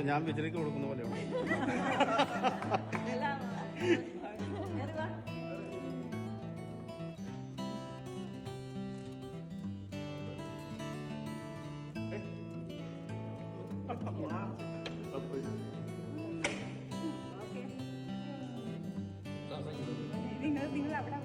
ഞാൻ വിചാരിക്ക് കൊടുക്കുന്ന പോലെയാണ്. നിങ്ങൾ അവിടെ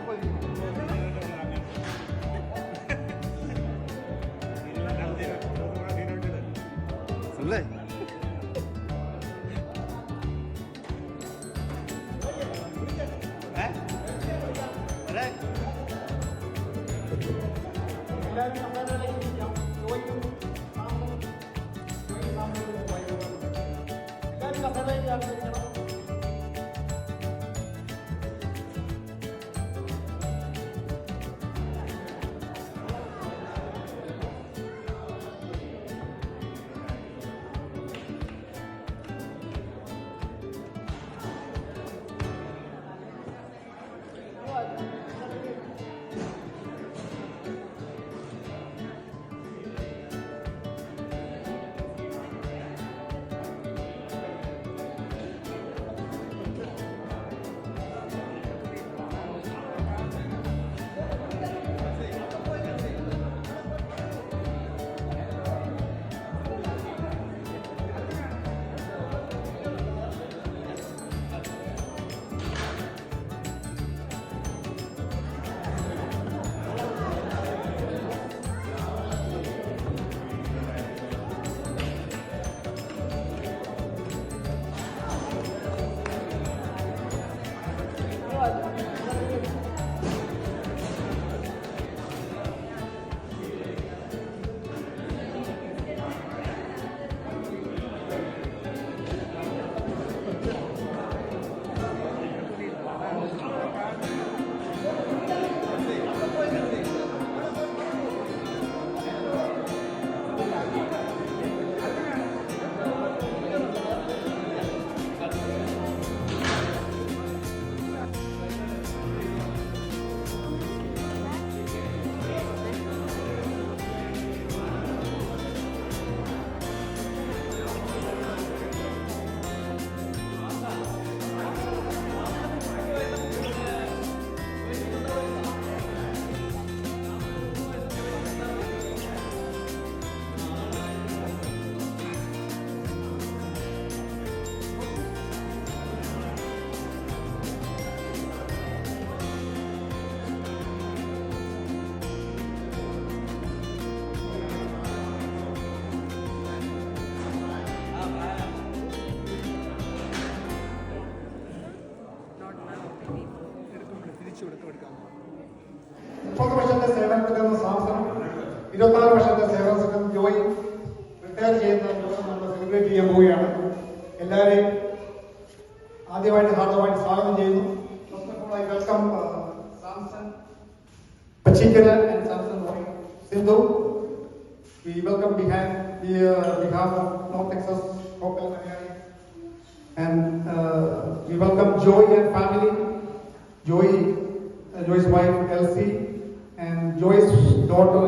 പോയി അല്ലേ? വർഷത്തെ സേവനത്തിൽ സാംസൺ 26 വർഷത്തെ സേവനം ജോയി റിട്ടയർ ചെയ്യുന്ന ദിവസം നമ്മൾ സെലിബ്രേറ്റ് ചെയ്യാൻ പോവുകയാണ്. എല്ലാവരെയും ആദ്യമായിട്ട് ഹാർദമായിട്ട് സ്വാഗതം ചെയ്യുന്നു. Welcome Samson Pachikkara and Samson Sindhu. We welcome behalf of North Texas Hotel and we welcome Joy and family. Joy's wife Elsie and Joy's daughter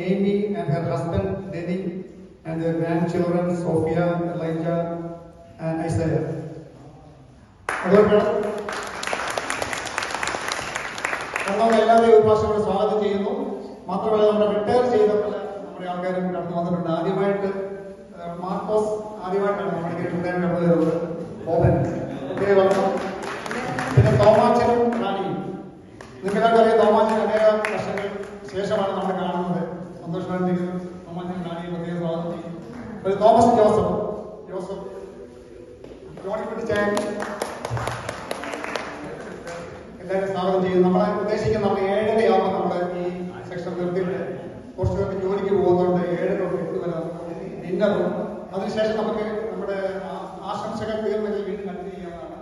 Amy and her husband Denny and their grandchildren Sophia, Elijah and Isaiah. എല്ലാവരെയും ഒരു പ്രാവശ്യം കൂടെ സ്വാഗതം ചെയ്യുന്നു. മാത്രമല്ല നമ്മുടെ retire ചെയ്ത നമ്മുടെ ആൾക്കാരും കടന്നു വന്നിട്ടുണ്ട്. ആദ്യമായിട്ട് മാർക്കോസ് ആദ്യമായിട്ടാണ് നമ്മുടെ റിട്ടയർ കടന്നു വരുന്നത്. പിന്നെ തോമാച്ചനും റാണിയും. നിങ്ങൾക്കെല്ലാം അറിയാം, തോമാച്ചൻ അനേക വർഷങ്ങൾ ശേഷമാണ് നമ്മൾ കാണുന്നത്. സന്തോഷമായിരിക്കുന്നു. തോമാച്ചൻ റാണിയെ പ്രത്യേക സ്വാഗതം ചെയ്യും. ഒരു തോമസ് ജോസഫ് ജോണിക്കുട്ടിച്ചാൻ എല്ലാവരും സ്വാഗതം ചെയ്യുന്നു. നമ്മളെ ഉദ്ദേശിക്കുന്ന നമ്മൾ 7:30 നമ്മൾ ഈ സെക്ഷൻ നിർത്തിയിട്ട് കുറച്ച് പേർക്ക് ജോലിക്ക് പോകുന്നതുകൊണ്ട് 7 തൊട്ട് 8 വരെ ഡിന്നറും അതിനുശേഷം നമുക്ക് നമ്മുടെ ആശംസകൾ തീർന്നെങ്കിൽ വീണ്ടും കണ്ടിന്യൂ ചെയ്യാവുന്നതാണ്.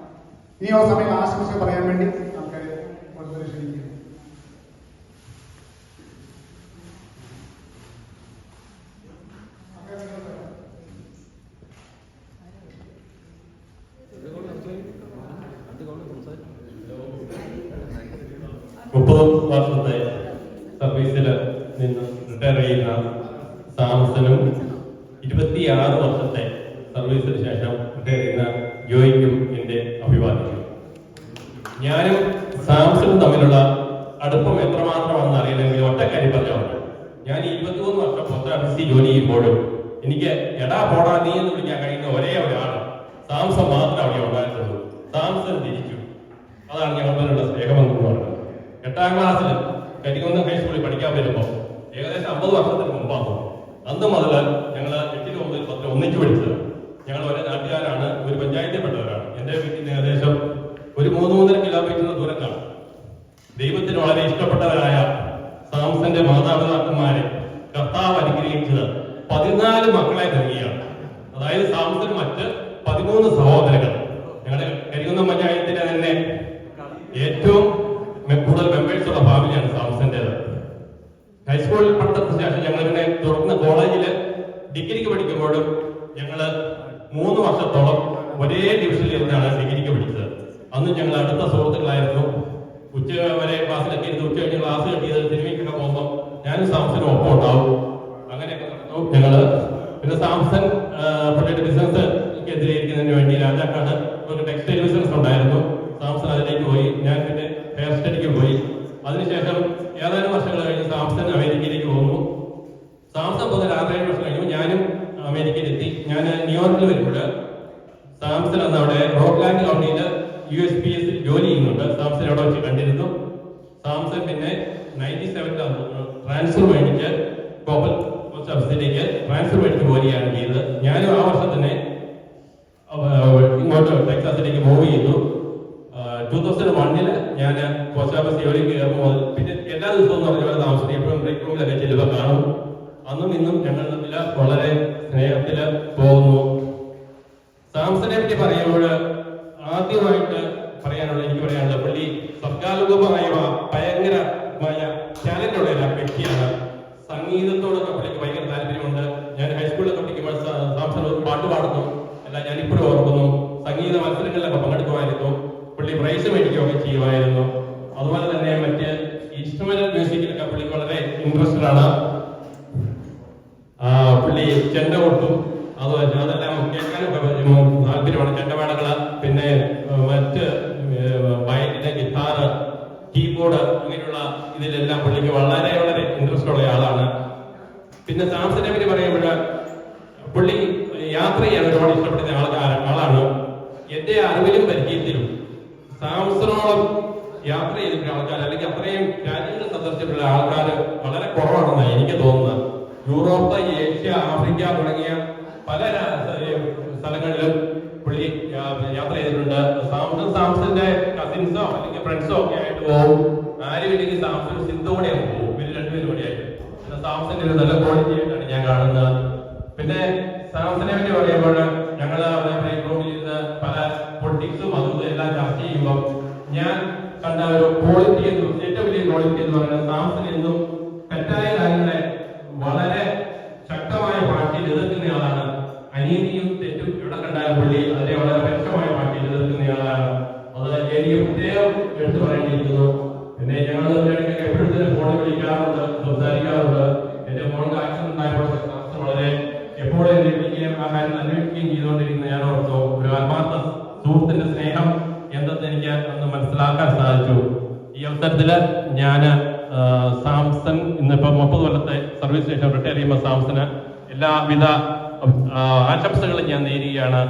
ഇനിയുള്ള സമയം ആശംസ പറയാൻ വേണ്ടി ആൾക്കാരെ വളരെ ക്ഷണിക്കുന്നു. മുപ്പത് വർഷത്തെ സർവീസിൽ നിന്ന് റിട്ടയർ ചെയ്യുന്ന സാംസനും 26 വർഷത്തെ സർവീസിന് ശേഷം റിട്ടയർ ചെയ്യുന്ന ജോയിക്കും എൻ്റെ അഭിവാദ്യം. ഞാനും സാംസണും തമ്മിലുള്ള അടുപ്പം എത്രമാത്രമാണെന്ന് അറിയില്ലെങ്കിൽ ഒറ്റ കാര്യം പറഞ്ഞുകൊണ്ട് ഞാൻ 23 വർഷം പോസ്റ്റ് ഓഫീസിൽ ജോലി ചെയ്യുമ്പോഴും എനിക്ക് എടാ പോടാ നീ എന്ന് വിളിക്കാൻ കഴിയുന്ന ഒരേ ഒരാൾ സാംസൺ മാത്രമേ അവിടെ ഉണ്ടായിട്ടുള്ളൂ. സാംസൺ തിരിച്ചു. അതാണ് ഞങ്ങളുടെ സ്നേഹമെന്ന് പറയുന്നത്. 8ാം ക്ലാസ്സിൽ കരികുന്നം ഹൈസ്കൂളിൽ പഠിക്കാൻ വരുമ്പോൾ ഏകദേശം 50 വർഷത്തിന് മുമ്പാണ്. അന്ന് മുതൽ ഞങ്ങൾ 8, 9, 10 ഒന്നിച്ചു പഠിച്ചത്. ഞങ്ങൾ ഒരേ നാട്ടുകാരാണ്, ഒരു പഞ്ചായത്തിൽപ്പെട്ടവരാണ്. എൻ്റെ വീട്ടിൽ ഏകദേശം ഒരു 3-3.5 കിലോമീറ്റർ ദൂരത്താണ്. ദൈവത്തിന് വളരെ ഇഷ്ടപ്പെട്ടവരായ സാംസന്റെ മാതാപിതാക്കന്മാരെ കർത്താവ് അനുഗ്രഹിച്ചത് 14 മക്കളെ നൽകിയാണ്. അതായത് സാംസന് മറ്റ് 13 സഹോദരങ്ങൾ. ഞങ്ങളുടെ കരികുന്നം പഞ്ചായത്തിലെ തന്നെ ഏറ്റവും കൂടുതൽ മെമ്പേഴ്സുള്ള ഫാമിലിയാണ് സാംസന്റേത്. ഹൈസ്കൂളിൽ പഠനത്തിന് ശേഷം ഞങ്ങളിങ്ങനെ തുടർന്ന് കോളേജിൽ ഡിഗ്രിക്ക് പഠിക്കുമ്പോഴും ഞങ്ങള് 3 വർഷത്തോളം ഒരേ ഡിവിഷനിൽ ഇരുന്നാണ് ഡിഗ്രിക്ക് പഠിച്ചത്. അന്ന് ഞങ്ങൾ അടുത്ത സുഹൃത്തുക്കളായിരുന്നു. ഉച്ച വരെ ക്ലാസ്സിലൊക്കെ ഇരുന്ന് ഉച്ച കഴിഞ്ഞ് ക്ലാസ് കിട്ടിയത് സിനിമയ്ക്കൊക്കെ പോകുമ്പോൾ ഞാനും സാംസനും ഒപ്പം ഉണ്ടാവും. അങ്ങനെയൊക്കെ ഞങ്ങള് പിന്നെ സാംസൺ പുള്ളിയുടെ ബിസിനസ്സെതിരെ ഇരിക്കുന്നതിന് വേണ്ടി രാജാക്കാട് ഒരു ടെക്സ്റ്റൈൽ ബിസിനസ് ഉണ്ടായിരുന്നു. സാംസൺ അതിലേക്ക് പോയി. ഞാൻ പിന്നെ ഹെയർ സ്റ്റഡിക്ക് പോയി. അതിനുശേഷം ഏതാനും വർഷങ്ങൾ കഴിഞ്ഞ് സാംസൺ അമേരിക്കയിലേക്ക് പോകുന്നു. സാംസൺ പോകുന്ന 6-7 വർഷം കഴിഞ്ഞു ഞാനും അമേരിക്കയിലെത്തി. ഞാൻ ന്യൂയോർക്കിൽ വരുമ്പോൾ സാംസൺ അന്ന് അവിടെ റോക്ക്ലാൻഡ് കൗണ്ടിയിൽ USPS ജോലി ചെയ്യുന്നുണ്ട്. സാംസൺ അവിടെ വെച്ച് കണ്ടിരുന്നു. സാംസൺ പിന്നെ 97 ട്രാൻസ്ഫർ മേടിച്ച് കോപ്പൽ പോസ്റ്റ് ഓഫീസിലേക്ക് ട്രാൻസ്ഫർ മേടിച്ച് പോരുകയാണ് ചെയ്തത്. ഞാനും ആ വർഷം തന്നെ ഇങ്ങോട്ട് ടെക്സാസിലേക്ക് മൂവ് ചെയ്തു. 2001 ഞാൻ പോസ്റ്റ് ഓഫീസ് ജോലിക്ക് കയറുമ്പോൾ പിന്നെ എല്ലാ ദിവസവും എന്ന് പറഞ്ഞ പോലെ താമസിക്കും. എപ്പോഴും ബ്രേക്ക് റൂമിലൊക്കെ ചെല്ലുമ്പോൾ കാണും. അന്നും ഇന്നും ഞങ്ങൾ തമ്മിൽ വളരെ സ്നേഹത്തിൽ പോകുന്നു. സാംസനെ പറ്റി പറയുമ്പോൾ ആദ്യമായിട്ട് എനിക്ക് പറയാനുള്ളത് പുള്ളി സർഗാത്മകമായ ഭയങ്കരമായ ടാലന്റുള്ള ഒരു വ്യക്തിയാണ്. സംഗീതത്തോടൊക്കെ പുള്ളിക്ക് ഭയങ്കര താല്പര്യമുണ്ട്. ഞാൻ ഹൈസ്കൂളിലൊക്കെ പഠിക്കുമ്പോൾ സാംസൺ പാട്ട് പാടുന്നു. അല്ല ഞാനിപ്പോഴും ഓർക്കുന്നു. സംഗീത മത്സരങ്ങളിലൊക്കെ പങ്കെടുക്കുമായിരുന്നു. പുള്ളി പ്രൈസ് മേടിക്കുകയൊക്കെ ചെയ്യുമായിരുന്നു. അതുപോലെ തന്നെ മറ്റ് ഇൻസ്ട്രുമെന്റൽ മ്യൂസിക്കിലൊക്കെ പുള്ളിക്ക് വളരെ ഇൻട്രസ്റ്റഡ് ആണ്. പുള്ളി ചെണ്ട കൊട്ടും അതെല്ലാം കേൾക്കാനൊക്കെ താല്പര്യമാണ്. ചെണ്ടപാടകള് പിന്നെ മറ്റ് വയലിന് ഗിത്താറ് കീബോർഡ് അങ്ങനെയുള്ള ഇതിലെല്ലാം പുള്ളിക്ക് വളരെ വളരെ ഇൻട്രസ്റ്റ് ഉള്ള ആളാണ്. പിന്നെ സാംസനെ പറ്റി പറയുമ്പോൾ പുള്ളി യാത്ര ചെയ്യാൻ ഒരുപാട് ഇഷ്ടപ്പെടുന്ന ആളാണ്. എന്റെ അറിവിലും പരിചയത്തിലും സാംസണോളം യാത്ര ചെയ്തിട്ടുള്ള ആൾക്കാർ അല്ലെങ്കിൽ അത്രയും രാജ്യങ്ങൾ സന്ദർശിച്ചിട്ടുള്ള ആൾക്കാർ വളരെ കുറവാണെന്നാണ് എനിക്ക് തോന്നുന്നത്. യൂറോപ്പ്, ഏഷ്യ, ആഫ്രിക്ക തുടങ്ങിയ പല സ്ഥലങ്ങളിലും പുള്ളി യാത്ര ചെയ്തിട്ടുണ്ട്. സാംസന്റെ കസിൻസോ അല്ലെങ്കിൽ ഫ്രണ്ട്സോ ഒക്കെ ആയിട്ട് പോകും. ആരും ഇല്ലെങ്കിൽ സാംസൺ സിന്ധുവോടെ പോകും. ഇവര് രണ്ടുപേരും കൂടിയായിട്ട്. സാംസന്റെ ഒരു നല്ല ക്വാളിറ്റി ആയിട്ടാണ് ഞാൻ കാണുന്നത്. പിന്നെ സാംസനെ പറ്റി പറയുമ്പോൾ ഞങ്ങൾ ബ്രേക്ക് റൂമിൽ ഇരുന്ന് പല പൊളിറ്റിക്സും അതും എല്ലാം ചർച്ച ചെയ്യുമ്പോൾ ഞാൻ കണ്ട ഒരു ക്വാളിറ്റി ഏറ്റവും വലിയ ക്വാളിറ്റി എന്ന് പറയുന്നത് സാംസൺ എന്നും തെറ്റായ കാര്യങ്ങളെ വളരെ ശക്തമായ ഭാഷയിൽ എതിർക്കുന്നയാളാണ്. അനീതിയും തെറ്റും എവിടെ കണ്ടാലും പുള്ളി അതിനെ വളരെ വ്യക്തമായ ഭാഷയിൽ എതിർക്കുന്നയാളാണ്. അത് എനിക്ക് പ്രത്യേകം എടുത്തു പറയേണ്ടിയിരിക്കുന്നു. പിന്നെ ഞങ്ങൾ എപ്പോഴും തന്നെ ഫോണിൽ വിളിക്കാറുണ്ട്, സംസാരിക്കാറുണ്ട്. എന്റെ ഫോണിൽ ആക്സിഡന്റ് ഉണ്ടായപ്പോൾ വളരെ എപ്പോഴും എന്നെ വിളിക്കുകയും ആ കാര്യം അന്വേഷിക്കുകയും ചെയ്തുകൊണ്ടിരിക്കുന്ന ഞാൻ ഓർത്തു. ഒരു ആത്മാർത്ഥ സുഹൃത്തിന്റെ സ്നേഹം എന്തെന്ന് എനിക്ക് അന്ന് മനസ്സിലാക്കാൻ സാധിച്ചു. ഈ അവസരത്തില് ഞാൻ സാംസൺ ഇന്നിപ്പോ 30 കൊല്ലത്തെ സർവീസ് സ്റ്റേഷൻ റിട്ടയർ ചെയ്യുമ്പോൾ സാംസന് എല്ലാവിധ ആശംസകളും ഞാൻ നേരുകയാണ്.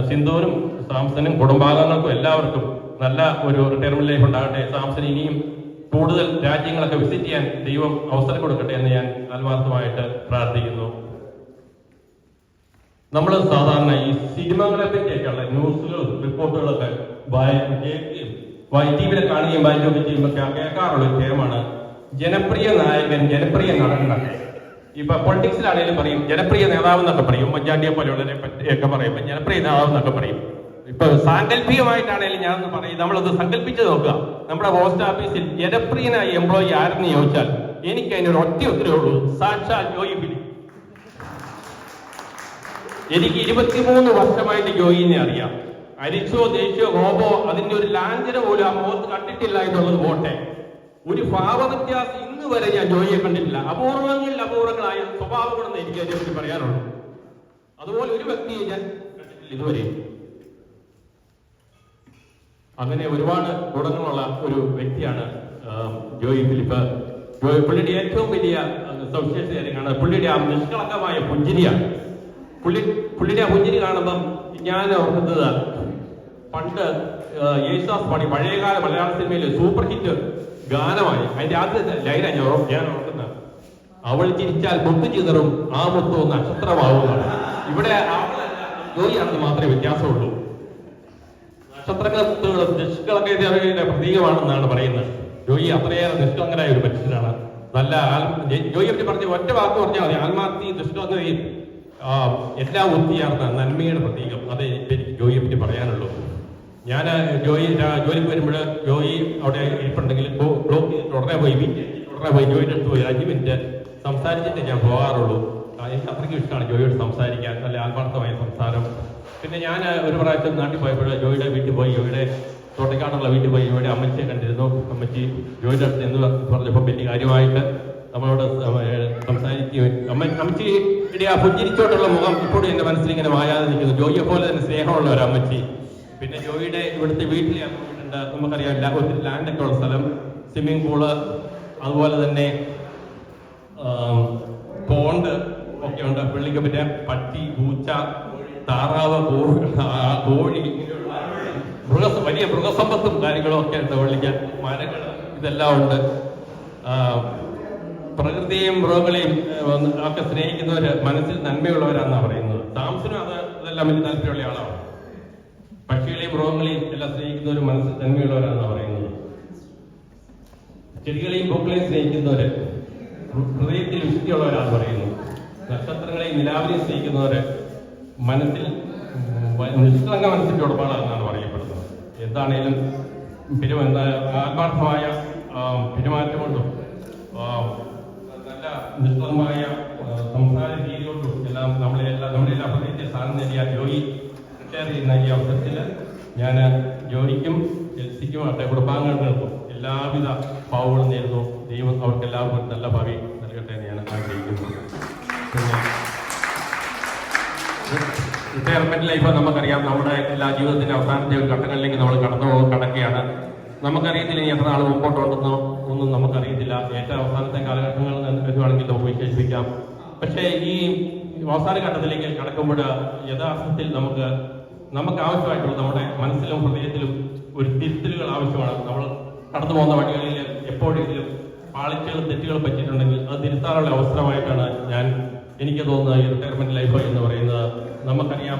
സിന്ധുവിനും സാംസനും കുടുംബാംഗങ്ങൾക്കും എല്ലാവർക്കും നല്ല ഒരു റിട്ടയർമെന്റ് ലൈഫ് ഉണ്ടാകട്ടെ. സാംസൺ ഇനിയും കൂടുതൽ രാജ്യങ്ങളൊക്കെ വിസിറ്റ് ചെയ്യാൻ ദൈവം അവസരം കൊടുക്കട്ടെ എന്ന് ഞാൻ ആത്മാർത്ഥമായിട്ട് പ്രാർത്ഥിക്കുന്നു. നമ്മൾ സാധാരണ ഈ സിനിമകളെ പറ്റിയൊക്കെയുള്ള ന്യൂസുകളും റിപ്പോർട്ടുകളൊക്കെ കേൾക്കുകയും ടിവിയിലെ കാണുകയും വായിക്കുകയൊക്കെ ചെയ്യുമ്പോൾ കേൾക്കാറുള്ള ഒരു ടേമാണ് ജനപ്രിയ നായകൻ, ജനപ്രിയ നടൻ എന്നൊക്കെ. ഇപ്പൊ പൊളിറ്റിക്സിലാണെങ്കിലും പറയും ജനപ്രിയ നേതാവ് എന്നൊക്കെ പറയും. ഉമ്മൻചാണ്ടിയെ പോലെയുള്ളവരെ പറ്റിയൊക്കെ പറയുമ്പോൾ ജനപ്രിയ നേതാവ് എന്നൊക്കെ പറയും. ഇപ്പൊ സാങ്കല്പികമായിട്ടാണെങ്കിലും ഞാനൊന്ന് പറയും, നമ്മളത് സങ്കല്പിച്ച് നോക്കുക. നമ്മുടെ പോസ്റ്റ് ഓഫീസിൽ ജനപ്രിയനായ എംപ്ലോയി ആരെന്ന് ചോദിച്ചാൽ എനിക്ക് അതിനൊരു ഒറ്റ ഉത്തരവേ ഉള്ളൂ, സാക്ഷാൽ ജോയി ഫിലിപ്പ്. എനിക്ക് 23 വർഷമായിട്ട് ജോയിനെ അറിയാം. അരിച്ചോ ദേശിയോ കോപോ അതിന്റെ ഒരു ലാഞ്ചന പോലും ആ മുഖത്ത് കണ്ടിട്ടില്ല എന്നുള്ളത് പോട്ടെ, ഒരു ഭാവവ്യത്യാസം ഇന്ന് വരെ ഞാൻ ജോയിയെ കണ്ടിട്ടില്ല. അപൂർവങ്ങളായ സ്വഭാവങ്ങളെന്ന് എനിക്ക് അതിനെപ്പറ്റി പറയാനുള്ളൂ. അതുപോലെ ഒരു വ്യക്തിയെ ഞാൻ കണ്ടിട്ടില്ല ഇതുവരെ. അങ്ങനെ ഒരുപാട് ഗുണങ്ങളുള്ള ഒരു വ്യക്തിയാണ് ജോയി ഫിലിപ്പ്. പുള്ളിയുടെ ഏറ്റവും വലിയ സവിശേഷത കാര്യമാണ് പുള്ളിയുടെ ആ നിഷ്കളങ്കമായ പുഞ്ചിരിയാണ്. പുള്ളിയുടെ ആ പുഞ്ചിരി കാണുമ്പം ഞാൻ ഓർക്കുന്നത് പണ്ട് യേശുദാസ് പാടി പഴയകാല മലയാള സിനിമയിലെ സൂപ്പർ ഹിറ്റ് ഗാനമായി അതിന്റെ ആദ്യത്തെ ലൈനാണ് ഞാൻ ഓർക്കുന്നത്, അവൾ ചിരിച്ചാൽ മുത്തു ചിതറും ആ മുത്തു നക്ഷത്രമാവുന്നതാണ്. ഇവിടെ ജോയിയാണെന്ന് മാത്രമേ വ്യത്യാസമുള്ളൂ. നക്ഷത്രങ്ങൾ നിഷ്കളങ്കതയുടെ പ്രതീകമാണെന്നാണ് പറയുന്നത്. ജോയി അത്രയേറെ നിഷ്കളങ്കരായ ഒരു മനുഷ്യനാണ്. നല്ല ജോയിയെ പറ്റി പറഞ്ഞ ഒറ്റ വാക്ക് പറഞ്ഞാൽ മതി, ആത്മാർത്ഥയും നിഷ്കളങ്കതയും എല്ലാം ഒത്തുചേർന്ന നന്മയുടെ പ്രതീകം. അത് എനിക്ക് ജോയിയെ പറ്റി പറയാനുള്ളൂ. ഞാൻ ജോലിക്ക് വരുമ്പോൾ ജോയി അവിടെ ഇരിപ്പുണ്ടെങ്കിൽ ബ്ലോക്ക് ചെയ്തിട്ട് ഉടനെ പോയി ജോയിയുടെ അടുത്ത് പോയി 5 മിനിറ്റ് സംസാരിച്ചിട്ട് ഞാൻ പോകാറുള്ളൂ. എനിക്ക് അത്രയ്ക്കും ഇഷ്ടമാണ് ജോയിയോട് സംസാരിക്കാൻ, നല്ല ആത്മാർത്ഥമായ സംസാരം. പിന്നെ ഞാൻ ഒരു പ്രാവശ്യം നാട്ടിൽ പോയപ്പോൾ ജോയിയുടെ വീട്ടിൽ പോയി, ജോയിയുടെ തോട്ടക്കാടുള്ള വീട്ടിൽ പോയി ജോയിയുടെ അമ്മച്ചിയെ കണ്ടിരുന്നു. അമ്മച്ചി ജോയിയുടെ അടുത്ത് എന്ന് പറഞ്ഞപ്പോൾ വലിയ കാര്യമായിട്ട് നമ്മളോട് സംസാരിക്കുകയും അമ്മച്ചിയുടെ ആ പുഞ്ചിരിച്ചോട്ടുള്ള മുഖം ഇപ്പോഴും എൻ്റെ മനസ്സിൽ ഇങ്ങനെ മായാതെ നിൽക്കുന്നു. ജോയിയെ പോലെ തന്നെ സ്നേഹമുള്ള ഒരു അമ്മച്ചി. പിന്നെ ജോയിയുടെ ഇവിടുത്തെ വീട്ടിൽ ഉണ്ട്, നമുക്കറിയാം ഒത്തിരി ലാൻഡൊക്കെ ഉള്ള സ്ഥലം, സ്വിമ്മിംഗ് പൂള്, അതുപോലെ തന്നെ പോണ്ട് ഒക്കെ ഉണ്ട്. പുള്ളിക്ക് പറ്റിയ പട്ടി, പൂച്ച, താറാവ്, കോഴി, വലിയ മൃഗസമ്പത്തും കാര്യങ്ങളും ഒക്കെ ഉണ്ട്. പുള്ളിക്ക് മരങ്ങൾ ഇതെല്ലാം ഉണ്ട്. പ്രകൃതിയെയും മൃഗങ്ങളെയും ഒക്കെ സ്നേഹിക്കുന്നവര് മനസ്സിൽ നന്മയുള്ളവരാണെന്നാണ് പറയുന്നത്. താമസിനും അതെല്ലാം വലിയ താല്പര്യമുള്ള ആളാണ്. പക്ഷികളെയും മൃഗങ്ങളെയും എല്ലാം സ്നേഹിക്കുന്നവര് മനസ്സിൽ നന്മയുള്ളവരാണെന്നാണ് പറയുന്നത്. ചെടികളെയും പൂക്കളെയും സ്നേഹിക്കുന്നവര് ഹൃദയത്തിൽ വിശുദ്ധിയുള്ളവരാണെന്ന് പറയുന്നു. നക്ഷത്രങ്ങളെയും നിലാവിനെയും സ്നേഹിക്കുന്നവര് മനസ്സിൽ നിഷ്കളങ്ക മനസ്സിന്റെ ഉടമകളാണെന്നാണ് പറയപ്പെടുന്നത്. എന്താണേലും ആത്മാർത്ഥമായ പെരുമാറ്റം കൊണ്ടും നല്ല നിഷ്കളങ്കമായ സംസാര രീതി കൊണ്ടും എല്ലാം നമ്മുടെ എല്ലാ ഹൃദയത്തെ സ്ഥാനം നേടിയ ജോയി റിട്ടയർ ചെയ്യുന്ന ഈ അവസരത്തിൽ ഞാൻ ജോയിക്കും എൽസിക്കും അവരുടെ കുടുംബാംഗങ്ങൾക്കും എല്ലാവിധ ഭാവങ്ങളും നേരുന്നു. ദൈവം അവർക്ക് എല്ലാവർക്കും നല്ല ഭാവി നൽകട്ടെ എന്ന് ഞാൻ ആഗ്രഹിക്കുന്നു. റിട്ടയർമെന്റ് ലൈഫ് നമുക്കറിയാം, നമ്മുടെ എല്ലാ ജീവിതത്തിന്റെ അവസാനത്തെ ഒരു ഘട്ടങ്ങളിലേക്ക് നമ്മൾ കടക്കുകയാണ്. നമുക്കറിയത്തില്ല ഇനി എത്ര നാൾ മുമ്പോട്ടുണ്ടെന്നോ ഒന്നും നമുക്കറിയത്തില്ല. ഏറ്റവും അവസാനത്തെ കാലഘട്ടങ്ങൾ വരുവാണെങ്കിൽ നമുക്ക് വിശേഷിപ്പിക്കാം. പക്ഷേ ഈ അവസാന ഘട്ടത്തിലേക്ക് കടക്കുമ്പോൾ യഥാർത്ഥത്തിൽ നമുക്ക് ആവശ്യമായിട്ടുള്ള നമ്മുടെ മനസ്സിലും ഹൃദയത്തിലും ഒരു തിരുത്തലുകൾ ആവശ്യമാണ്. നമ്മൾ കടന്നു പോകുന്ന വഴികളിൽ എപ്പോഴെങ്കിലും പാളിച്ചകളും തെറ്റുകളും പറ്റിയിട്ടുണ്ടെങ്കിൽ അത് തിരുത്താനുള്ള അവസരമായിട്ടാണ് എനിക്ക് തോന്നുന്നത് ഈ റിട്ടയർമെന്റ് ലൈഫ് എന്ന് പറയുന്നത്. നമുക്കറിയാം,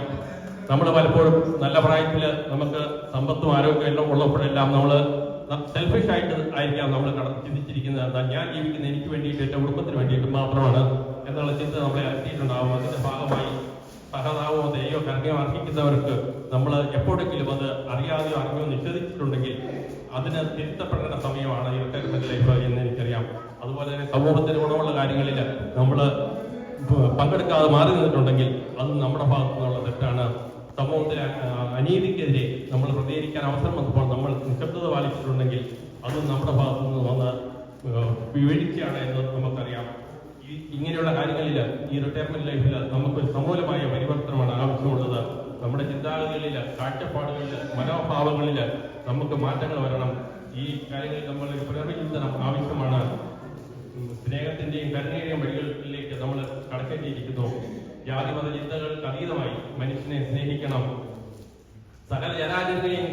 നമ്മൾ പലപ്പോഴും നല്ല പ്രായത്തിൽ നമുക്ക് സമ്പത്തും ആരോഗ്യം എല്ലാം ഉള്ളപ്പോഴെല്ലാം നമ്മൾ സെൽഫിഷ് ആയിട്ട് ആയിരിക്കാം നമ്മൾ ചിന്തിച്ചിരിക്കുന്നത്. ഞാൻ ജീവിക്കുന്ന എനിക്ക് വേണ്ടിയിട്ട് എൻ്റെ കുടുംബത്തിന് വേണ്ടിയിട്ട് മാത്രമാണ് എന്നുള്ള ചിന്ത നമ്മളെ അലട്ടിയിട്ടുണ്ടാവും. അതിന്റെ ഭാഗമായി സഹതാപമോ ദയോ കരുണയോ അർഹിക്കുന്നവർക്ക് നമ്മൾ എപ്പോഴെങ്കിലും അത് അറിയാതെയോ അറിഞ്ഞോ നിഷേധിച്ചിട്ടുണ്ടെങ്കിൽ അതിന് തിരുത്തപ്പെടേണ്ട സമയമാണ് ഈ റിട്ടയർമെന്റ് ലൈഫ് എന്ന് എനിക്കറിയാം. അതുപോലെ തന്നെ സമൂഹത്തിന് ഗുണമുള്ള കാര്യങ്ങളിൽ നമ്മൾ പങ്കെടുക്കാതെ മാറി നിന്നിട്ടുണ്ടെങ്കിൽ അത് നമ്മുടെ ഭാഗത്തു നിന്നുള്ള തെറ്റാണ്. സമൂഹത്തിലെ അനീതിക്കെതിരെ നമ്മൾ പ്രതികരിക്കാൻ അവസരം വന്നപ്പോൾ നമ്മൾ നിശബ്ദത പാലിച്ചിട്ടുണ്ടെങ്കിൽ അതും നമ്മുടെ ഭാഗത്തു നിന്ന് വന്ന് വീഴ്ചയാണ് എന്ന് നമുക്കറിയാം. ഇങ്ങനെയുള്ള കാര്യങ്ങളിൽ ഈ റിട്ടയർമെന്റ് ലൈഫിൽ നമുക്കൊരു സമൂലമായ പരിവർത്തനമാണ് ആവശ്യമുള്ളത്. നമ്മുടെ ചിന്താഗതികളിൽ, കാഴ്ചപ്പാടുകളിൽ, മനോഭാവങ്ങളിൽ നമുക്ക് മാറ്റങ്ങൾ വരണം. ഈ കാര്യങ്ങളിൽ നമ്മൾ പുനർവിചിന്തനം ആവശ്യമാണ്. സ്നേഹത്തിന്റെയും കരുണയുടെയും വഴികളിലേക്ക് നമ്മൾ കടക്കേണ്ടിയിരിക്കുന്നു. ജാതിമത ചിന്തകൾക്ക് അതീതമായി മനുഷ്യനെ സ്നേഹിക്കണം. സകല ജനാചരങ്ങളെയും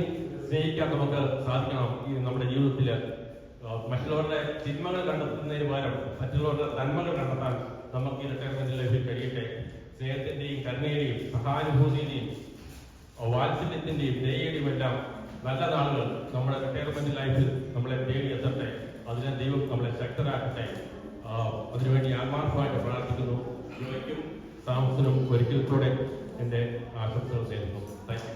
സ്നേഹിക്കാൻ നമുക്ക് സാധിക്കണം. ഈ നമ്മുടെ ജീവിതത്തിൽ മറ്റുള്ളവരുടെ തിന്മകൾ കണ്ടെത്തുന്നതിന് പകരം മറ്റുള്ളവരുടെ നന്മകൾ കണ്ടെത്താൻ നമുക്ക് ഈ റിട്ടയർമെന്റ് ലൈഫിൽ കഴിയട്ടെ. സ്നേഹത്തിന്റെയും കരുണയുടെയും സഹാനുഭൂതിയുടെയും വാത്സല്യത്തിന്റെയും ദയയുടെയും എല്ലാം നല്ല നാളുകൾ നമ്മുടെ റിട്ടയർമെന്റ് ലൈഫിൽ നമ്മളെ തേടിയെത്തട്ടെ. അതിനെ ദൈവം നമ്മളെ ശക്തരാക്കട്ടെ. അതിനുവേണ്ടി ആത്മാർത്ഥമായിട്ട് പ്രാർത്ഥിക്കുന്നു. ജോയിക്കും താമസനും ഒരിക്കൽ കൂടെ എൻ്റെ ആശംസകൾ നേരുന്നു. Thank you.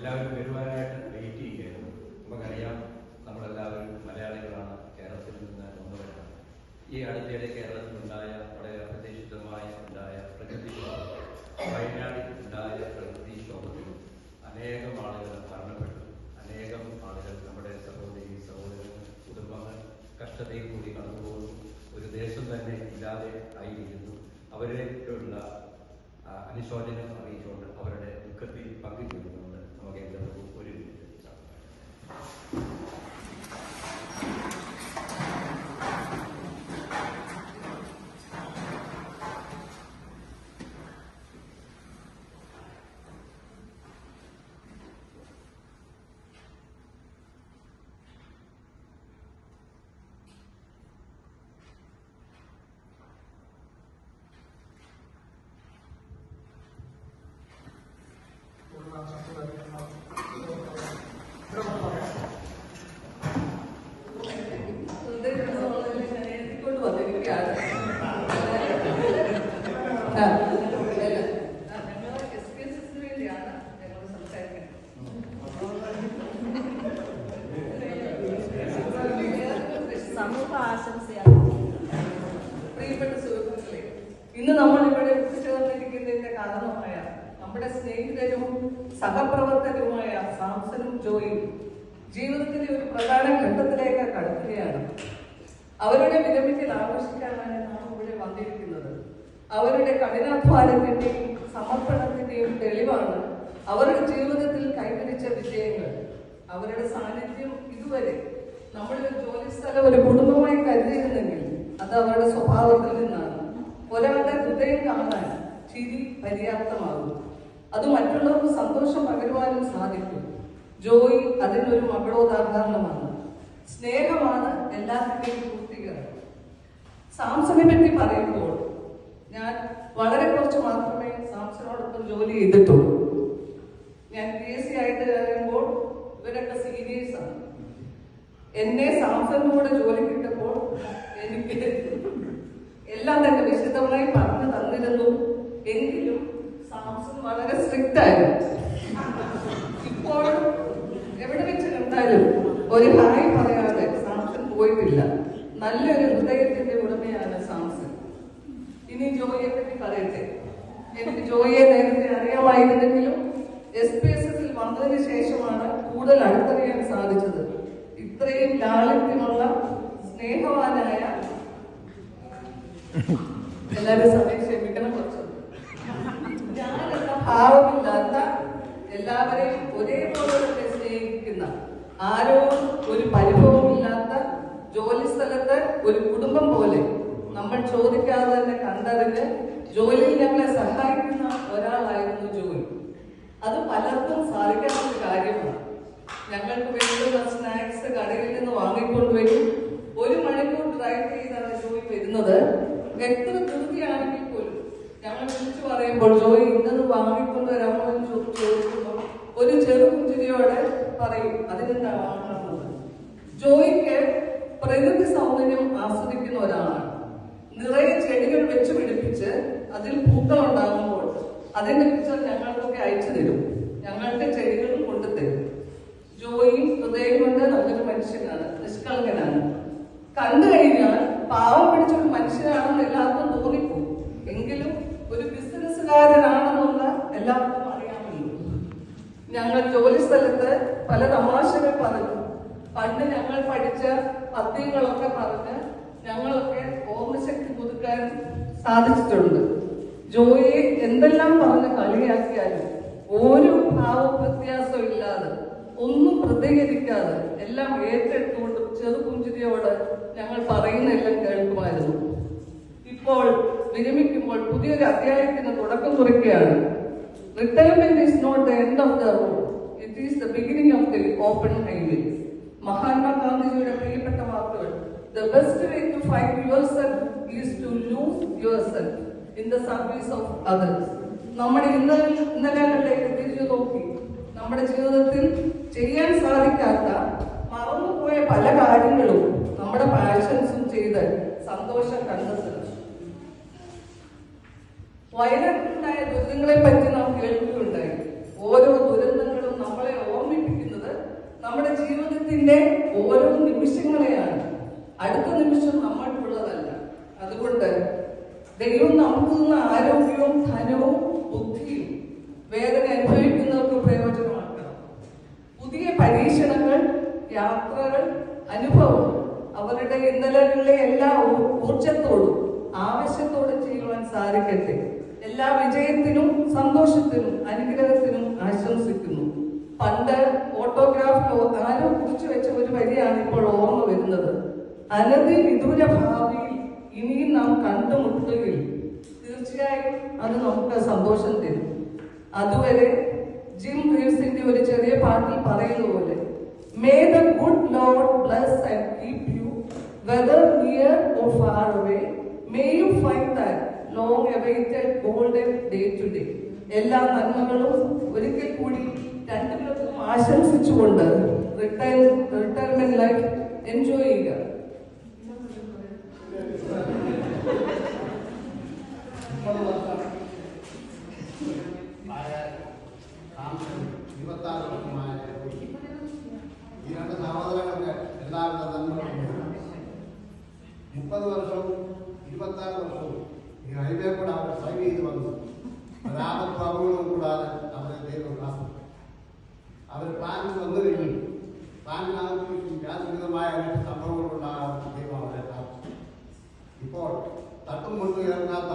എല്ലാവരും വരുവാനായിട്ട് വെയിറ്റ് ചെയ്യുകയായിരുന്നു. നമുക്കറിയാം, നമ്മളെല്ലാവരും മലയാളികളാണ്, കേരളത്തിൽ നിന്ന് വന്നവരാണ്. ഈ അടുത്തിടെ കേരളത്തിലുണ്ടായ വളരെ അപ്രതീക്ഷിതമായ പ്രകൃതിക്ഷോഭം, വയനാട്ടിൽ ഉണ്ടായ പ്രകൃതിക്ഷോഭത്തിൽ അനേകം ആളുകൾ മരണപ്പെട്ടു. അനേകം ആളുകൾ, നമ്മുടെ സഹോദരങ്ങൾ, കുടുംബങ്ങൾ കഷ്ടതയിൽ കൂടി കടന്നുപോകുന്നു. ഒരു ദേശം തന്നെ ഇല്ലാതെ ആയിരിക്കുന്നു. അവരെയുള്ള അനുശോചനം അറിയിച്ചുകൊണ്ട് അവരുടെ ദുഃഖത്തിൽ പങ്കുചേരുന്നുണ്ട്. നമുക്ക് എല്ലാവർക്കും ഒരു സമൂഹ ആശംസയാണ്. പ്രിയപ്പെട്ട സുഹൃത്തുക്കളെ, ഇന്ന് നമ്മൾ ഇവിടെ ഒത്തുചേർന്നിരിക്കുന്നതിന്റെ കാരണമായ നമ്മുടെ സ്നേഹിതരും സഹപ്രവർത്തകരുമായ സാംസനും ജോയും ജീവിതത്തിലെ ഒരു പ്രധാന ഘട്ടത്തിലേക്ക് കടക്കുകയാണ്. അവരുടെ വിരമിക്കൽ ആഘോഷിക്കാനാണ് നാം ഇവിടെ വന്നിരിക്കുന്നത്. അവരുടെ കഠിനാധ്വാനത്തിന്റെയും സമർപ്പണത്തിന്റെയും തെളിവാണ് അവരുടെ ജീവിതത്തിൽ കൈവരിച്ച വിജയങ്ങൾ. അവരുടെ സാന്നിധ്യം ഇതുവരെ നമ്മുടെ ജോലിസ്ഥലം ഒരു കുടുംബമായി കരുതിയിരുന്നെങ്കിൽ അത് അവരുടെ സ്വഭാവത്തിൽ നിന്നാണ്. ഒരാളുടെ ഹൃദയം കാണാൻ ചിരി പര്യാപ്തമാകും. അത് മറ്റുള്ളവർക്ക് സന്തോഷം പകരുവാനും സാധിക്കും. ജോയി അതിനൊരു മകളോദാഹരണമാണ്. സ്നേഹമാണ് എല്ലാത്തിന്റെയും പൂർത്തീകരണം. സാംസനെ പറ്റി പറയുമ്പോൾ ഞാൻ വളരെ കുറച്ച് മാത്രമേ സാംസനോടൊപ്പം ജോലി ചെയ്തിട്ടുള്ളൂ. ഞാൻ PSC ആയിട്ട് കയറുമ്പോൾ ഇവരൊക്കെ സീനിയേഴ്സ് ആണ്. എന്നെ സാംസണിനോട് ജോലി കിട്ടപ്പോൾ എനിക്ക് എല്ലാം തന്നെ വിശദമായി പറഞ്ഞു തന്നിരുന്നു. എങ്കിലും സാംസൺ വളരെ സ്ട്രിക്റ്റ് ആയിരുന്നു. ഇപ്പോൾ എവിടെ വെച്ച് കണ്ടാലും ഒരു ഹായ് പറയാതെ സാംസൺ പോയിട്ടില്ല. നല്ലൊരു ഹൃദയത്തിന്റെ ഉടമയാണ് സാംസൺ. ഇനി ജോയിയെ പറ്റി പറയട്ടെ. എനിക്ക് ജോയിയെ നേരത്തെ അറിയാമായിരുന്നെങ്കിലും SPSS വന്നതിന് ശേഷമാണ് കൂടുതൽ അടുത്തറിയാൻ സാധിച്ചത്. ഇത്രയും ലാളിത്യമുള്ള സ്നേഹവാനായ, എല്ലാവരും സമയം ക്ഷമിക്കണം, കുറച്ച് ഞാനെന്ന ഭാവമില്ലാത്ത, എല്ലാവരെയും ഒരേപോലെ സ്നേഹിക്കുന്ന, ആരോടും ഒരു പരിഭവമില്ലാത്ത, ജോലി സ്ഥലത്ത് ഒരു കുടുംബം പോലെ നമ്മൾ ചോദിക്കാതെ തന്നെ കണ്ടറിഞ്ഞ് ജോലിയിൽ ഞങ്ങളെ സഹായിക്കുന്ന ഒരാളായിരുന്നു ജോലി. അത് പലർക്കും സാധിക്കാവുന്ന കാര്യമാണ്. ഞങ്ങൾക്ക് വേണ്ടുന്ന സ്നാക്സ് കടയിൽ നിന്ന് വാങ്ങിക്കൊണ്ടുവരും. 1 മണിക്കൂർ ഡ്രൈവ് ചെയ്താണ് ജോയി വരുന്നത്. എത്ര ധൃതിയാണെങ്കിൽ പോലും ഞങ്ങൾ വിളിച്ചു പറയുമ്പോൾ ജോയി ഇന്നത് വാങ്ങിക്കൊണ്ടുവരാമോ എന്ന് ചോദിക്കുമ്പോൾ ഒരു ചെറുപുഞ്ചിരിയോടെ പറയും അതിനെന്താ വാങ്ങണമെന്നത്. ജോയിക്ക് പ്രകൃതി സൗന്ദര്യം ആസ്വദിക്കുന്ന ഒരാളാണ്. നിറയെ ചെടികൾ വെച്ച് പിടിപ്പിച്ച് അതിൽ പൂക്കൾ ഉണ്ടാകുമ്പോൾ അതിന്റെ പിക്ചർ ഞങ്ങൾക്കൊക്കെ അയച്ചു തരും. ഞങ്ങൾക്ക് ചെടികളും കൊണ്ടുതരും. ജോയി ഹൃദയം കൊണ്ട് നല്ലൊരു മനുഷ്യനാണ്, നിഷ്കളങ്കനാണ്. കണ്ടു കഴിഞ്ഞാൽ പാവം പിടിച്ചൊരു മനുഷ്യനാണെന്ന് എല്ലാവർക്കും തോന്നിപ്പോകും. എങ്കിലും ഒരു ബിസിനസ്സുകാരനാണെന്നുള്ള എല്ലാവർക്കും അറിയാമല്ലോ. ഞങ്ങൾ ജോലി സ്ഥലത്ത് പല തമാശകൾ പറഞ്ഞു. പണ്ട് ഞങ്ങൾ പഠിച്ച പദ്യങ്ങളൊക്കെ പറഞ്ഞ് ഞങ്ങളൊക്കെ ഓർമ്മശക്തി പുതുക്കാൻ സാധിച്ചിട്ടുണ്ട്. ജോയിയെ എന്തെല്ലാം പറഞ്ഞ് കളിയാക്കിയാലും ഒരു ഭാവവ്യത്യാസം ഇല്ലാതെ, ഒന്നും പ്രതികരിക്കാതെ, എല്ലാം ഏറ്റെടുത്തുകൊണ്ട് ചെറുപുഞ്ചിരിയോട് ഞങ്ങൾ പറയുന്നതെല്ലാം കേൾക്കുമായിരുന്നു. ഇപ്പോൾ വിരമിക്കുമ്പോൾ പുതിയൊരു അധ്യായത്തിന് തുടക്കം കുറിക്കുകയാണ്. Retirement is not the end of the road, it is the beginning of the open highway. മഹാത്മാഗാന്ധിജിയുടെ പ്രിയപ്പെട്ട വാക്കുകൾ. The best way to find yourself is to lose yourself in the service of others. നമ്മുടെ ഇന്നലകളിലേക്ക് തിരിച്ചു നോക്കി നമ്മുടെ ജീവിതത്തിൽ ചെയ്യാൻ സാധിക്കാത്ത, മറന്നുപോയ പല കാര്യങ്ങളും നമ്മുടെ പാഷൻസും ചെയ്ത് സന്തോഷം കണ്ടെത്തുക. വയനാട്ടിലുണ്ടായ ദുരിതങ്ങളെ പറ്റി നാം കേൾക്കുകയുണ്ടായി. ഓരോ ദുരന്തങ്ങളും നമ്മളെ നമ്മുടെ ജീവിതത്തിന്റെ ഓരോ നിമിഷങ്ങളെയാണ്. അടുത്ത നിമിഷം നമ്മൾക്കുള്ളതല്ല. അതുകൊണ്ട് ദൈവം നമുക്ക് തന്ന ആരോഗ്യവും ധനവും ബുദ്ധിയും വേദന അനുഭവിക്കുന്നവർക്ക് പ്രയോജനമാക്കണം. പുതിയ പരീക്ഷണങ്ങൾ, യാത്രകൾ, അനുഭവം അവരുടെ ഇന്നലകളിലെ എല്ലാ ഊർജത്തോടും ആവശ്യത്തോടും ചെയ്യുവാൻ സാധിക്കട്ടെ. എല്ലാ വിജയത്തിനും സന്തോഷത്തിനും അനുഗ്രഹത്തിനും ആശംസിക്കുന്നു. പണ്ട് ഓട്ടോഗ്രാഫിൽ ആരോ കുറിച്ചു വെച്ച ഒരു വരിയാണ് ഇപ്പോൾ ഓർമ്മ വരുന്നത്. അനധി വിദൂര ഭാവിയിൽ ഇനിയും നാം കണ്ടുമുട്ടുകയിൽ തീർച്ചയായും അത് നമുക്ക് സന്തോഷം തരും. അതുവരെ ജിം റീവ്സിന്റെ ഒരു ചെറിയ പാട്ടിൽ പറയുന്ന പോലെ, May the good Lord bless and keep you, whether near or far away. May you find that long-awaited golden day today. എല്ലാ നന്മകളും ഒരിക്കൽ കൂടി രണ്ടുപേർക്കും ആശംസിച്ചുകൊണ്ട് റിട്ടയർമെന്റ് ലൈഫ് എൻജോയ് ചെയ്യുക. ഈ രണ്ട് സഹോദരങ്ങൾക്ക് എല്ലാവിധ നന്മകളും. 30 വർഷവും 26 വർഷവും ഈ ഹൈവേ കൂടെ അവർ ഡ്രൈവ് ചെയ്ത് വന്നു. ഒരാപത്തും അപകടവും കൂടാതെ അവരെ ദൈവം കാത്തു. അവർ പ്ലാനിൽ വന്നു കഴിഞ്ഞു. പ്ലാനിനകത്ത് യാതൊരുവിധമായ മറ്റ് സംഭവങ്ങളുണ്ടാകാൻ ദൈവം അവരെ കാത്തു. ഇപ്പോൾ തട്ടും മുട്ടും ഇറങ്ങാത്ത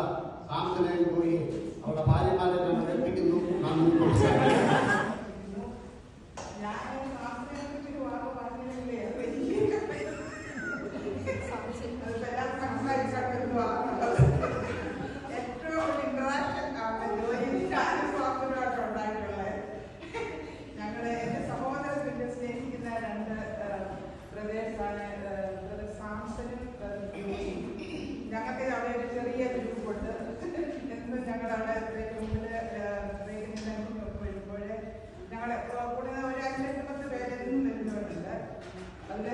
സാംസനെയും പോയി അവരുടെ ഭാര്യമാരെ ഞങ്ങൾ എത്തിക്കുന്നു. ഞങ്ങൾക്ക് അവിടെ ഒരു ചെറിയ ഗ്രൂപ്പുണ്ട്. എന്നും ഞങ്ങൾ അവിടെ വരുമ്പോൾ ഞങ്ങൾ കൂടുതൽ ഒരു 5-10 പേര് എന്നും വരുന്നവരുണ്ട്. അതിൽ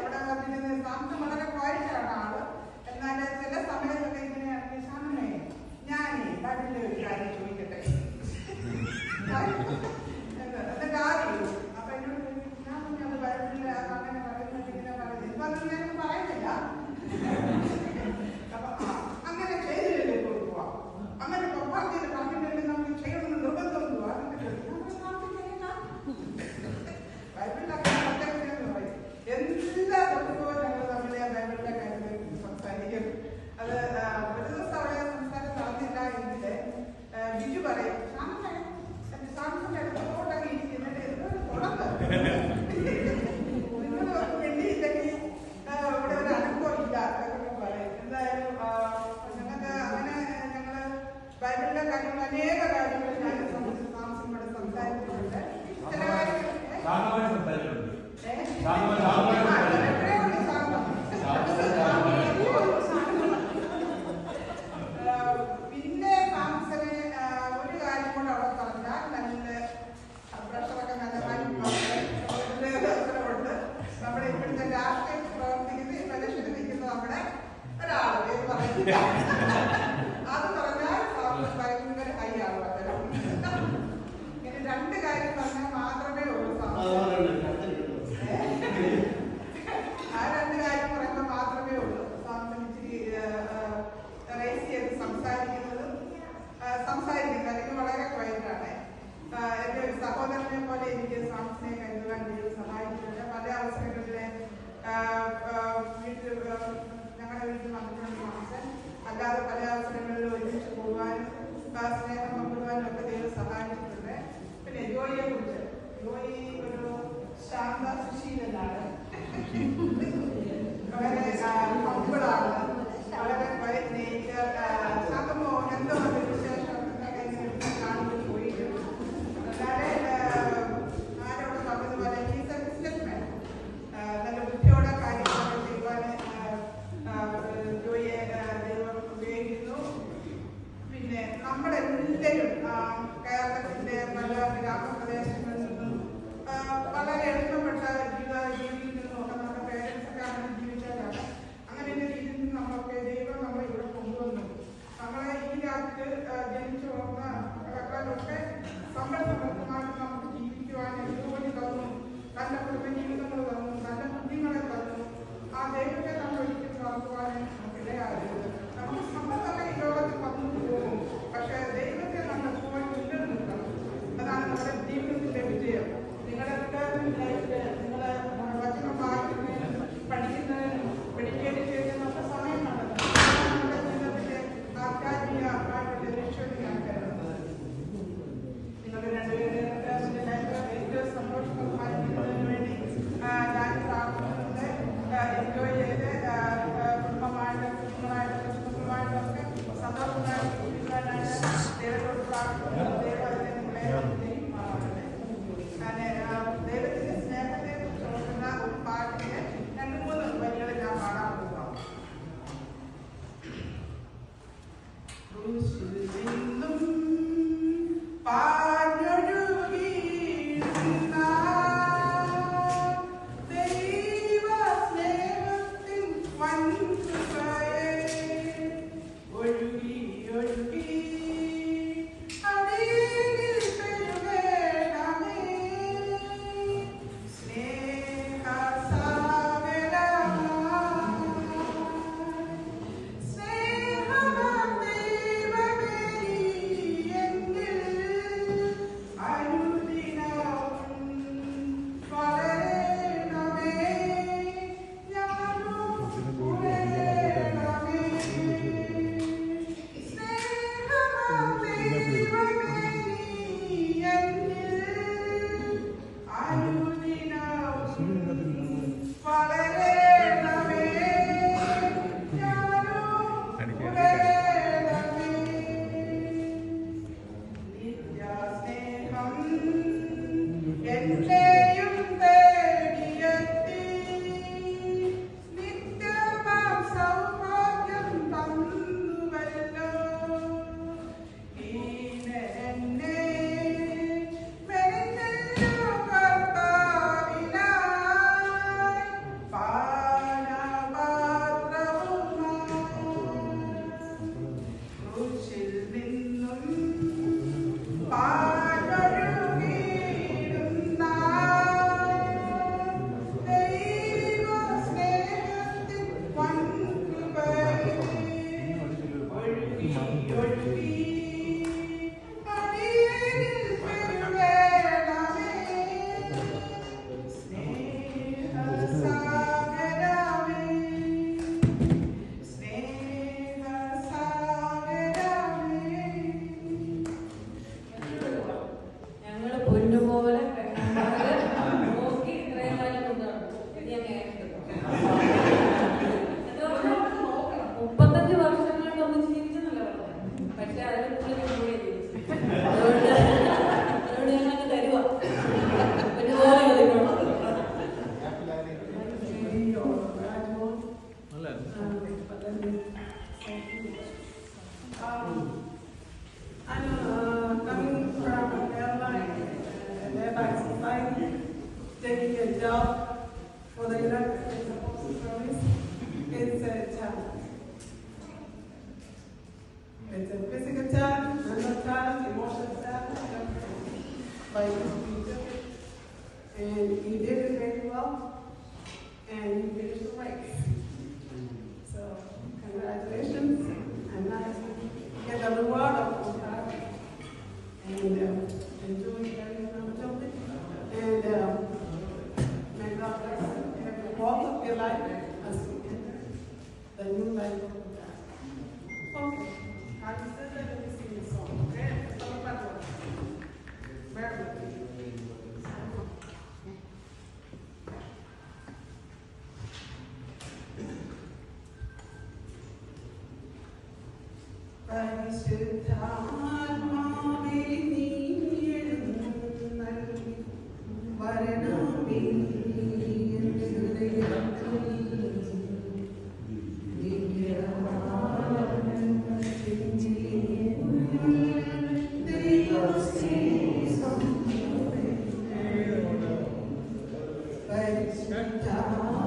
അവിടെ വന്നിരുന്ന സാംസം വളരെ ക്വാളിറ്റിയാണ് ആള്. എന്നാൽ ചില സമയത്തൊക്കെ ഇങ്ങനെയാണ്, സാമനെ ഞാനേ ബൈബിളിലെ ഒരു കാര്യം ചോദിക്കട്ടെ എന്നിട്ട് ആദ്യം അപ്പൊ എന്നോട് ഞാൻ അത് ബൈബിളിൽ അങ്ങനെ പറയുന്നത് ഇങ്ങനെ പറയുന്നത് ഇപ്പൊ അത് ഞാനൊന്നും പറയുന്നില്ല. അങ്ങനെ ചെയ്തില്ലേ കൊടുക്കുക, അങ്ങനെ പറഞ്ഞിട്ട് പറഞ്ഞിട്ട് നമുക്ക് ചെയ്യണമെന്ന് നിർബന്ധം ബൈബിളിലൊക്കെ പറയും. എല്ലാ തൊട്ടുപോലും ഞങ്ങൾ തമ്മിലെ ബൈബിളിന്റെ കാര്യത്തിൽ സംസാരിക്കും. അത് ഒരു ദിവസം അവിടെ സംസാരം നടന്നില്ല എങ്കിൽ ബിജു പറയും, സാമന്റെ അടുത്തോട്ടൊക്കെ ഇരിക്കുന്നിട്ട് എന്തൊരു തുടക്കം നിങ്ങൾ വേണ്ടിയില്ലെങ്കിൽ ഇവിടെ ഒരു അനുഭവമില്ല എന്നൊക്കെ പറയും. എന്തായാലും ഞങ്ങൾക്ക് അങ്ങനെ ഞങ്ങൾ ബൈബിളിലെ കാര്യങ്ങൾ അനേക കാര്യങ്ങൾ ഞാൻ സാംസനോട് സംസാരിച്ചിട്ടുണ്ട്. ചില കാര്യങ്ങൾ പിന്നെ സാംസന് ഒരു കാര്യം കൂടെ അവിടെ പറഞ്ഞാൽ നല്ല പ്രഷറൊക്കെ നല്ലതായിട്ടുണ്ട്. നമ്മുടെ ഇപ്പോഴത്തെ രാഷ്ട്രീയ പ്രവർത്തിക്കുന്നത് മനുഷ്യന് നിൽക്കുന്ന നമ്മുടെ ഒരാൾ എന്ന് പറയുന്നില്ല. അത് പറഞ്ഞാൽ ഭയങ്കര ഹൈ ആവും. ഇങ്ങനെ രണ്ട് കാര്യം പറഞ്ഞാൽ മാത്രമേ ഉള്ളൂ Samson. job for the United States Postal Service. It's a physical challenge, mental challenge, emotional challenge, but he took it and he did it very well, and he finished the race. So, congratulations, and now you get the reward of God, and enjoy every opportunity, and may God bless you every walk of your life as we enter the new life of God. Okay, I just said that we sing the song, okay? It's all about what? Bear with me. Thank you.